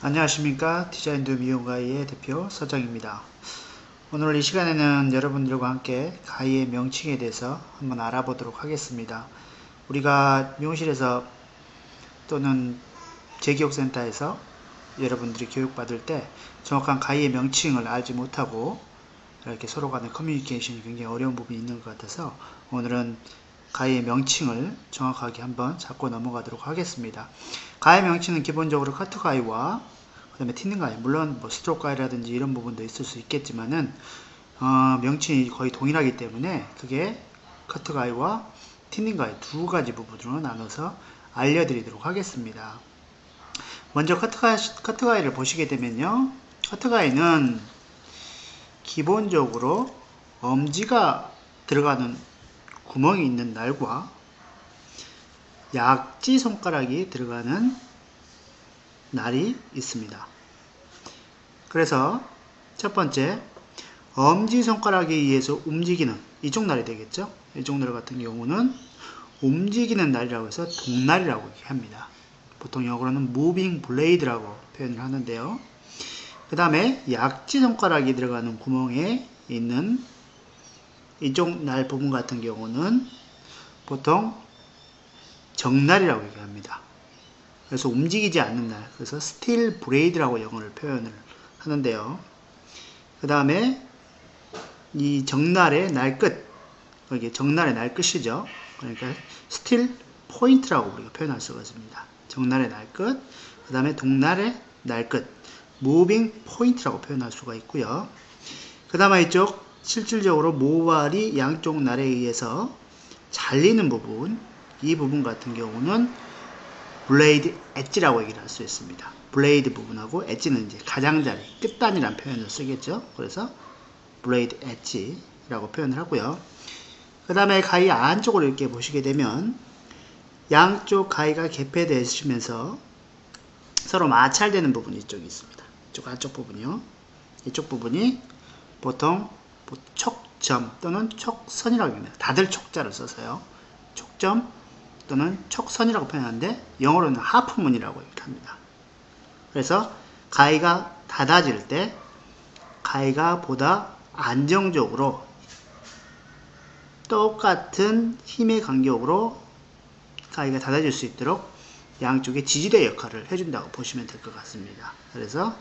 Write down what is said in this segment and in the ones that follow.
안녕하십니까. 디자인도 미용가이의 대표 서정입니다. 오늘 이 시간에는 여러분들과 함께 가이의 명칭에 대해서 한번 알아보도록 하겠습니다. 우리가 미용실에서 또는 재교육센터에서 여러분들이 교육받을 때 정확한 가이의 명칭을 알지 못하고 이렇게 서로 간의 커뮤니케이션이 굉장히 어려운 부분이 있는 것 같아서 오늘은 가이의 명칭을 정확하게 한번 잡고 넘어가도록 하겠습니다. 가이의 명칭은 기본적으로 커트 가이와 그 다음에 틴닝 가이, 물론 뭐 스트로크 가이라든지 이런 부분도 있을 수 있겠지만은 명칭이 거의 동일하기 때문에 그게 커트 가이와 틴닝 가이 두 가지 부분으로 나눠서 알려드리도록 하겠습니다. 먼저 커트 가이를 보시게 되면요, 커트 가이는 기본적으로 엄지가 들어가는 구멍이 있는 날과 약지 손가락이 들어가는 날이 있습니다. 그래서 첫 번째, 엄지손가락에 의해서 움직이는 이쪽 날이 되겠죠. 이쪽 날 같은 경우는 움직이는 날이라고 해서 동날이라고 합니다. 보통 영어로는 moving blade라고 표현을 하는데요. 그 다음에 약지손가락이 들어가는 구멍에 있는 이쪽 날 부분 같은 경우는 보통 정날이라고 얘기합니다. 그래서 움직이지 않는 날, 그래서 still braid라고 영어를 표현을 하는데요. 그 다음에 이 정날의 날 끝, 이게 정날의 날 끝이죠. 그러니까 still point라고 우리가 표현할 수가 있습니다. 정날의 날 끝, 그 다음에 동날의 날 끝, moving point라고 표현할 수가 있고요. 그 다음에 이쪽 실질적으로 모발이 양쪽 날에 의해서 잘리는 부분, 이 부분 같은 경우는 블레이드 엣지라고 얘기를 할 수 있습니다. 블레이드 부분하고 엣지는 이제 가장자리, 끝단이라는 표현을 쓰겠죠. 그래서 블레이드 엣지라고 표현을 하고요. 그 다음에 가위 안쪽으로 이렇게 보시게 되면 양쪽 가위가 개폐되시면서 서로 마찰되는 부분이 이쪽에 있습니다. 이쪽 안쪽 부분이요. 이쪽 부분이 보통 촉점 또는 촉선이라고 합니다. 다들 촉자를 써서요. 촉점 또는 촉선이라고 표현하는데 영어로는 하프문이라고 합니다. 그래서 가위가 닫아질 때 가위가 보다 안정적으로 똑같은 힘의 간격으로 가위가 닫아질 수 있도록 양쪽에 지지대 역할을 해준다고 보시면 될 것 같습니다. 그래서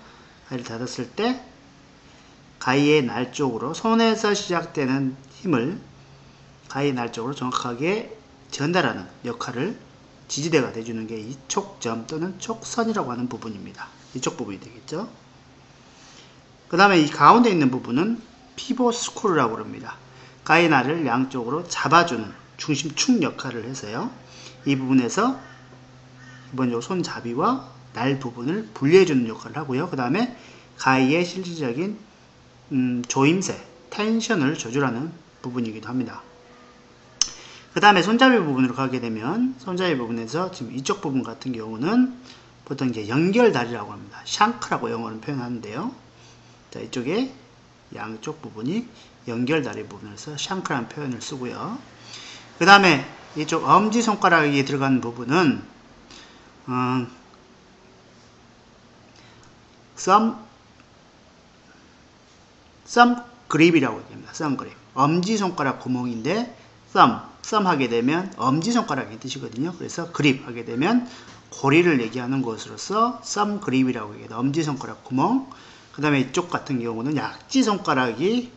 가위를 닫았을 때 가위의 날 쪽으로, 손에서 시작되는 힘을 가위의 날 쪽으로 정확하게 전달하는 역할을 지지대가 내주는 게 이 촉점 또는 촉선이라고 하는 부분입니다. 이쪽 부분이 되겠죠. 그 다음에 이 가운데 있는 부분은 피벗 스크루라고 합니다. 가위 날을 양쪽으로 잡아주는 중심축 역할을 해서요. 이 부분에서 기본적으로 손잡이와 날 부분을 분리해주는 역할을 하고요. 그 다음에 가위의 실질적인 조임새, 텐션을 조절하는 부분이기도 합니다. 그 다음에 손잡이 부분으로 가게 되면 손잡이 부분에서 지금 이쪽 부분 같은 경우는 보통 이제 연결다리라고 합니다. 샹크라고 영어는 표현하는데요. 자, 이쪽에 양쪽 부분이 연결다리 부분에서 샹크라는 표현을 쓰고요. 그 다음에 이쪽 엄지손가락에 들어가는 부분은 썸 그립이라고 얘기합니다. 썸 그립. 엄지손가락 구멍인데 썸 하게 되면 엄지손가락의 뜻이거든요. 그래서 그립 하게 되면 고리를 얘기하는 것으로서 썸 그립이라고 얘기해요. 엄지손가락 구멍. 그 다음에 이쪽 같은 경우는 약지손가락이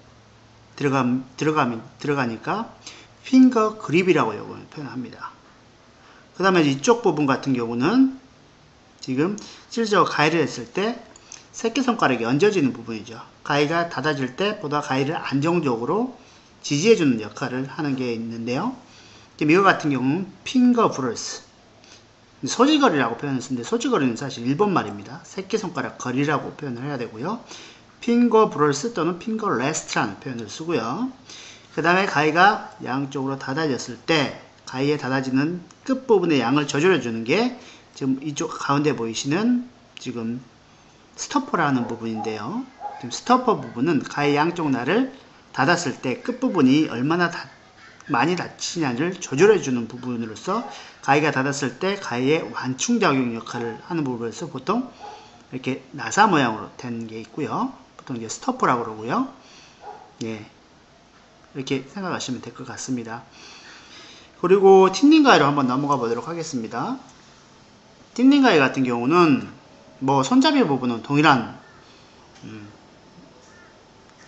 들어가니까 핑거 그립이라고 표현합니다. 그 다음에 이쪽 부분 같은 경우는 지금 실제로 가위를 했을 때 새끼손가락이 얹어지는 부분이죠. 가위가 닫아질 때 보다 가위를 안정적으로 지지해주는 역할을 하는 게 있는데요. 이거 같은 경우는 핑거 브러스, 소지거리라고 표현을 쓰는데 소지거리는 사실 일본말입니다. 새끼손가락 거리라고 표현을 해야 되고요. 핑거 브러스 또는 핑거 레스트라는 표현을 쓰고요. 그 다음에 가위가 양쪽으로 닫아졌을 때 가위에 닫아지는 끝부분의 양을 조절해 주는 게 지금 이쪽 가운데 보이시는 지금 스토퍼라는 부분인데요. 지금 스토퍼 부분은 가위 양쪽 날을 닫았을 때 끝부분이 얼마나 많이 닫히냐를 조절해 주는 부분으로서 가위가 닫았을 때 가위의 완충작용 역할을 하는 부분에서 보통 이렇게 나사 모양으로 된 게 있고요. 보통 이제 스토퍼라고 그러고요. 예, 이렇게 생각하시면 될 것 같습니다. 그리고 틴닝 가위로 한번 넘어가 보도록 하겠습니다. 틴닝 가위 같은 경우는 뭐 손잡이 부분은 동일한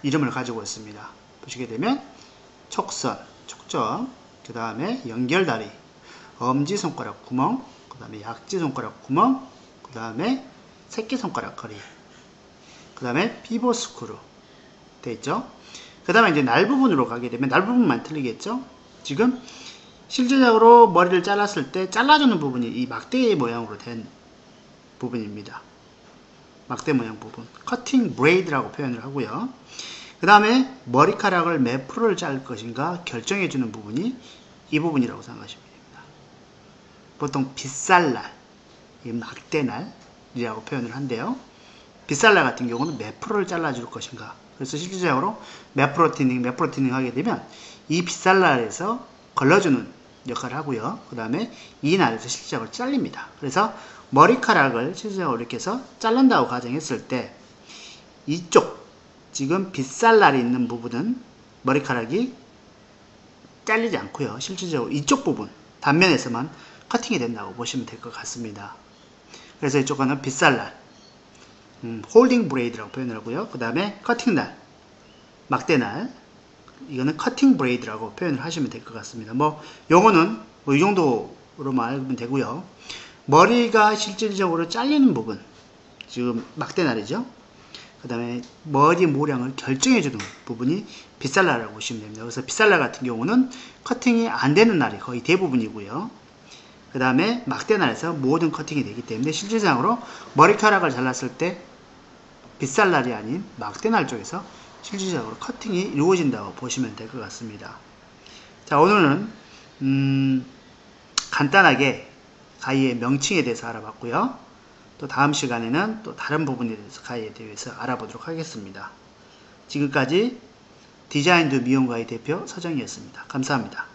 이름을 가지고 있습니다. 보시게 되면 촉선, 촉점, 그 다음에 연결다리, 엄지손가락 구멍, 그 다음에 약지손가락 구멍, 그 다음에 새끼손가락 거리, 그 다음에 피보 스크루 되어 있죠. 그 다음에 이제 날 부분으로 가게 되면 날 부분만 틀리겠죠. 지금 실질적으로 머리를 잘랐을 때 잘라주는 부분이 이 막대 모양으로 된 부분입니다. 막대 모양 부분, 커팅 브레이드라고 표현을 하고요. 그 다음에 머리카락을 몇 프로를 자를 것인가 결정해주는 부분이 이 부분이라고 생각하시면 됩니다. 보통 빗살날, 이 막대날이라고 표현을 한대요. 빗살날 같은 경우는 몇 프로를 잘라줄 것인가. 그래서 실질적으로 몇 프로 티닝 하게 되면 이 빗살날에서 걸러주는 역할을 하고요. 그 다음에 이 날에서 실질적으로 잘립니다. 그래서 머리카락을 실질적으로 이렇게 해서 자른다고 가정했을 때 이쪽 지금 빗살날이 있는 부분은 머리카락이 잘리지 않고요. 실질적으로 이쪽 부분 단면에서만 커팅이 된다고 보시면 될 것 같습니다. 그래서 이쪽은 빗살날, 홀딩 브레이드라고 표현을 하고요. 그 다음에 커팅날, 막대날, 이거는 커팅 브레이드라고 표현을 하시면 될 것 같습니다. 뭐 용어는 뭐 이 정도로만 알면 되고요. 머리가 실질적으로 잘리는 부분, 지금 막대날이죠. 그 다음에 머리 모량을 결정해주는 부분이 빗살날이라고 보시면 됩니다. 그래서 빗살날 같은 경우는 커팅이 안 되는 날이 거의 대부분이고요. 그 다음에 막대날에서 모든 커팅이 되기 때문에 실질적으로 머리카락을 잘랐을 때 빗살날이 아닌 막대날 쪽에서 실질적으로 커팅이 이루어진다고 보시면 될 것 같습니다. 자, 오늘은 간단하게 가위의 명칭에 대해서 알아봤고요. 또 다음 시간에는 또 다른 부분에 대해서 가위에 대해서 알아보도록 하겠습니다. 지금까지 디자인드 미용가위 대표 서정이었습니다. 감사합니다.